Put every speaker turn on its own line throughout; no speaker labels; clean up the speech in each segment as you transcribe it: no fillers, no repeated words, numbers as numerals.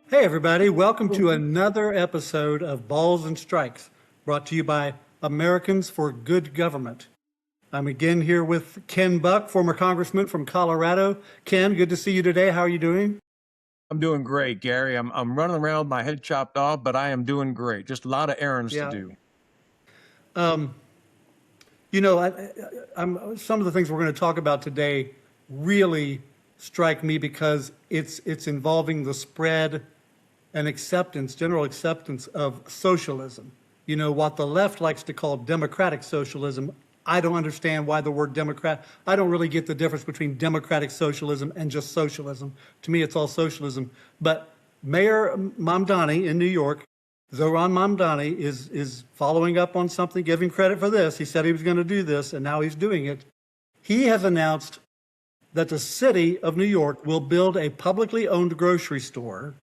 Hey, everybody, welcome to another episode of Balls and Strikes, brought to you by Americans for Good Government. I'm again here with Ken Buck, former congressman from Colorado. Ken, good to see you today. How are you doing?
I'm doing great, Gary. I'm running around with my head chopped off, but I am doing great. Just a lot of errands to
Yeah.
do.
You know, some of the things we're going to talk about today really strike me because it's involving the spread and acceptance, general acceptance of socialism. You know, what the left likes to call democratic socialism. I don't understand why the word democrat, I don't really get the difference between democratic socialism and just socialism. To me, it's all socialism. But Mayor Mamdani in New York, Zohran Mamdani, is following up on something, giving credit for this. He said he was going to do this, and now he's doing it. He has announced that the city of New York will build a publicly owned grocery store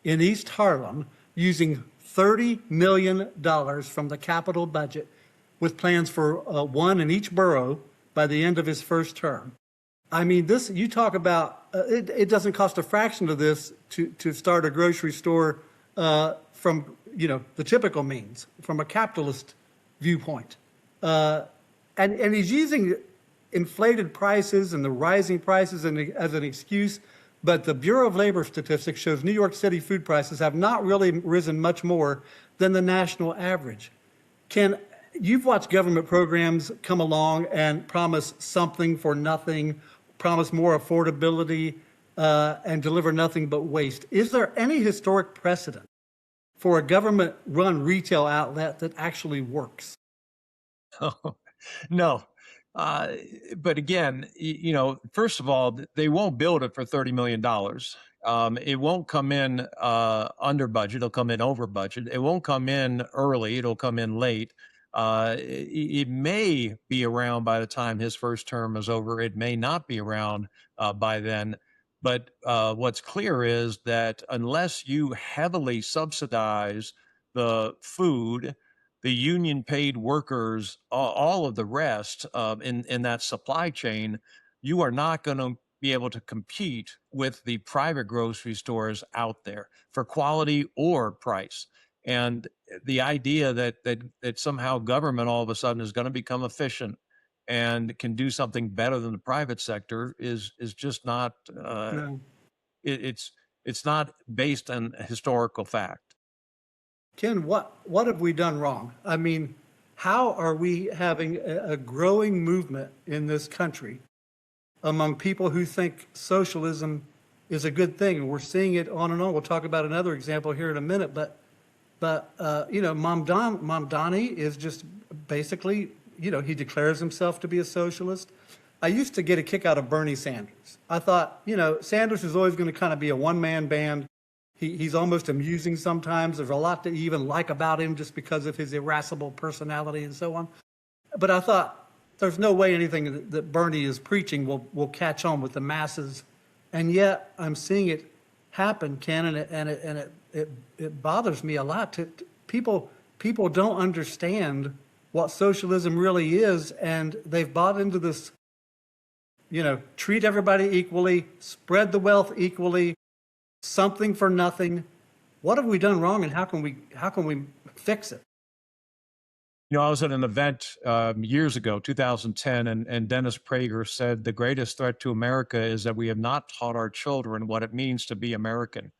in East Harlem using $30 million from the capital budget, with plans for one in each borough by the end of his first term. I mean, this, you talk about, it doesn't cost a fraction of this to start a grocery store from, you know, the typical means, from a capitalist viewpoint. And he's using inflated prices and the rising prices as an excuse. But the Bureau of Labor Statistics shows New York City food prices have not really risen much more than the national average. Ken, you've watched government programs come along and promise something for nothing, promise more affordability, and deliver nothing but waste. Is there any historic precedent for a government-run retail outlet that actually works?
Oh, no. But again, first of all, they won't build it for $30 million. It won't come in under budget. It'll come in over budget. It won't come in early. It'll come in late. It may be around by the time his first term is over. It may not be around by then. But what's clear is that unless you heavily subsidize the food, the union paid workers, all of the rest in that supply chain, you are not going to be able to compete with the private grocery stores out there for quality or price. And the idea that somehow government all of a sudden is going to become efficient and can do something better than the private sector is just not
No.
it, it's not based on historical fact.
Ken, what have we done wrong? I mean, how are we having a growing movement in this country among people who think socialism is a good thing? And we're seeing it on and on. We'll talk about another example here in a minute. But you know, Mamdani is just basically, you know, he declares himself to be a socialist. I used to get a kick out of Bernie Sanders. I thought, you know, Sanders is always going to kind of be a one-man band. He's almost amusing sometimes. There's a lot to even like about him just because of his irascible personality and so on. But I thought there's no way anything that Bernie is preaching will catch on with the masses. And yet I'm seeing it happen, Ken, and it bothers me a lot. People don't understand what socialism really is, and they've bought into this, you know, treat everybody equally, spread the wealth equally, something for nothing. What have we done wrong, and how can we fix it?
I was at an event years ago, 2010, and Dennis Prager said the greatest threat to America is that we have not taught our children what it means to be American.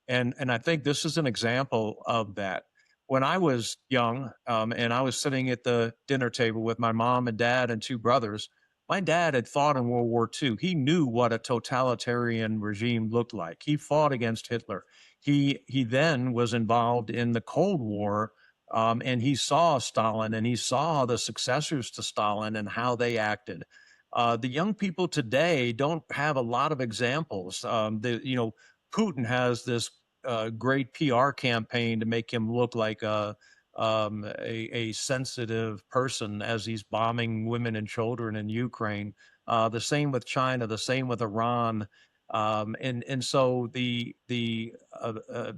And I think this is an example of that. When I was young, and I was sitting at the dinner table with my mom and dad and two brothers, my dad had fought in World War II. He knew what a totalitarian regime looked like. He fought against Hitler. He then was involved in the Cold War, and he saw Stalin and he saw the successors to Stalin and how they acted. The young people today don't have a lot of examples. Putin has this great PR campaign to make him look like a sensitive person as he's bombing women and children in Ukraine. The same with China, the same with Iran. And so the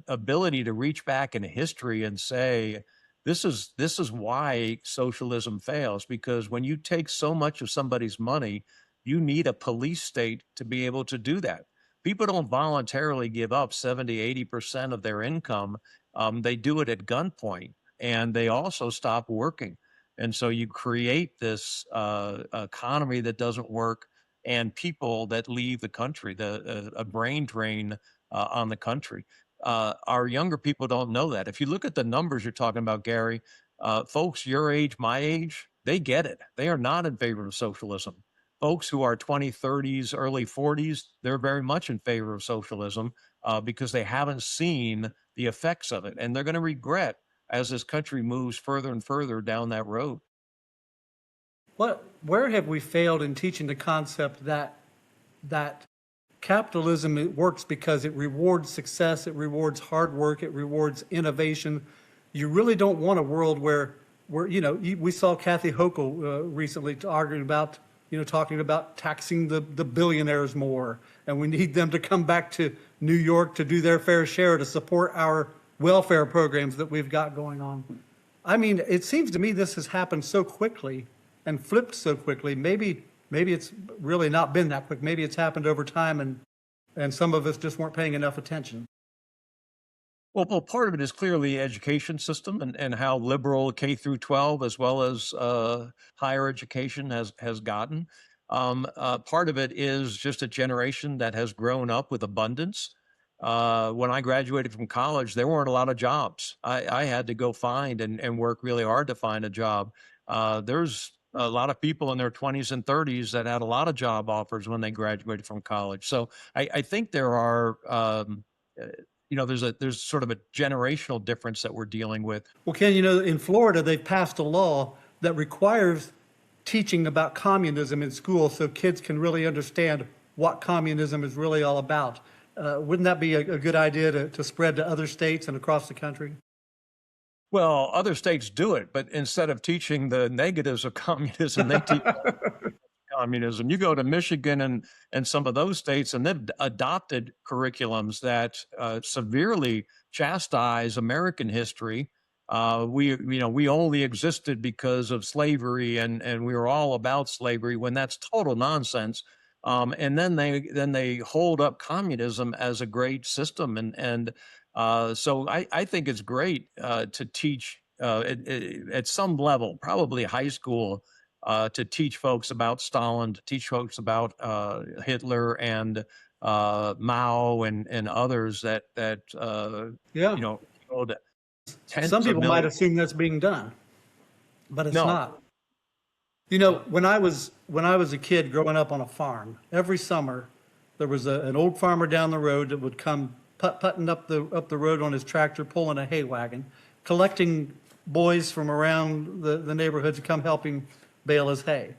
ability to reach back in history and say this is why socialism fails, because when you take so much of somebody's money, you need a police state to be able to do that. People don't voluntarily give up 70, 80% of their income. They do it at gunpoint, and they also stop working. And so you create this economy that doesn't work, and people that leave the country, a brain drain on the country. Our younger people don't know that. If you look at the numbers you're talking about, Gary, folks your age, my age, they get it. They are not in favor of socialism. Folks who are 20, 30s, early 40s, they're very much in favor of socialism because they haven't seen the effects of it. And they're going to regret as this country moves further and further down that road.
Where have we failed in teaching the concept that capitalism, it works because it rewards success, it rewards hard work, it rewards innovation? You really don't want a world where we saw Kathy Hochul recently arguing about, talking about taxing the billionaires more, and we need them to come back to New York to do their fair share to support our welfare programs that we've got going on. I mean, it seems to me this has happened so quickly and flipped so quickly. Maybe it's really not been that quick. Maybe it's happened over time, and some of us just weren't paying enough attention.
Well, part of it is clearly the education system and how liberal K through 12 as well as higher education has gotten. Part of it is just a generation that has grown up with abundance. When I graduated from college, there weren't a lot of jobs. I had to go find and work really hard to find a job. There's a lot of people in their 20s and 30s that had a lot of job offers when they graduated from college. So I think there are, there's sort of a generational difference that we're dealing with.
Well, Ken, in Florida, they've passed a law that requires teaching about communism in school so kids can really understand what communism is really all about. Wouldn't that be a good idea to spread to other states and across the country?
Well, other states do it, but instead of teaching the negatives of communism, they teach communism. You go to Michigan and some of those states, and they've adopted curriculums that severely chastise American history. We only existed because of slavery, and we were all about slavery, when that's total nonsense. And then they hold up communism as a great system, so I think it's great to teach at some level, probably high school, to teach folks about Stalin, to teach folks about Hitler and Mao and others that
Yeah.
killed tens
Some
of
people might
millions.
assume that's being done, but it's
No.
not. When I was a kid growing up on a farm, every summer there was an old farmer down the road that would come putting up the road on his tractor, pulling a hay wagon, collecting boys from around the neighborhood to come help him bale his hay.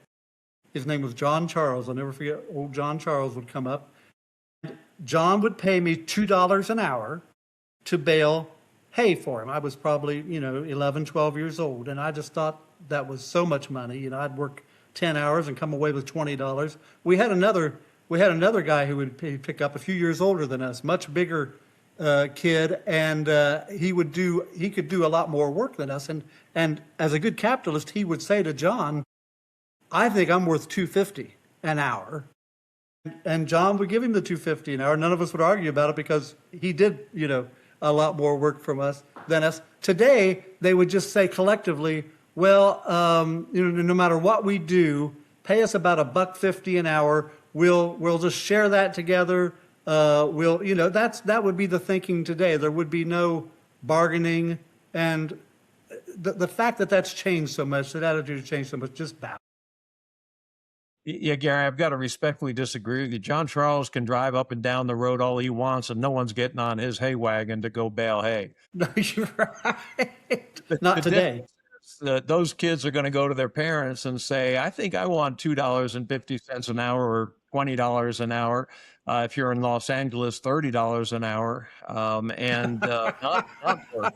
His name was John Charles. I'll never forget. Old John Charles would come up. John would pay me $2 an hour to bale hay for him. I was probably 11, 12 years old, and I just thought that was so much money. I'd work 10 hours and come away with $20. We had another guy who would pick up, a few years older than us, much bigger kid, and he could do a lot more work than us. And as a good capitalist, he would say to John, "I think I'm worth $2.50 an hour." And John would give him the $2.50 an hour. None of us would argue about it because he did, a lot more work from us than us. Today, they would just say collectively, well, no matter what we do, pay us about $1.50 an hour. We'll just share that together. That would be the thinking today. There would be no bargaining, and the fact that that's changed so much, that attitude has changed so much, just bad.
Yeah, Gary, I've got to respectfully disagree with you. John Charles can drive up and down the road all he wants, and no one's getting on his hay wagon to go bale hay.
No, you're right. Not today.
Those kids are going to go to their parents and say, "I think I want $2.50 an hour or $20 an hour." If you're in Los Angeles, $30 an hour, and not work.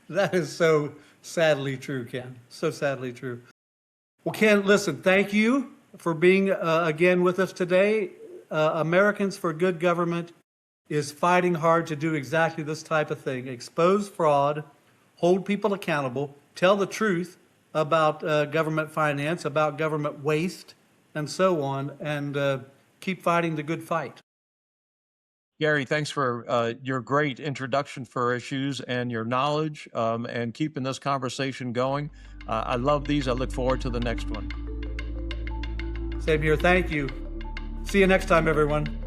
That is so sadly true, Ken. So sadly true. Well, Ken, listen, thank you for being again with us today. Americans for Good Government is fighting hard to do exactly this type of thing: expose fraud, hold people accountable, tell the truth about government finance, about government waste, and so on, and keep fighting the good fight.
Gary, thanks for your great introduction for issues and your knowledge and keeping this conversation going. I love these. I look forward to the next one.
Same here. Thank you. See you next time, everyone.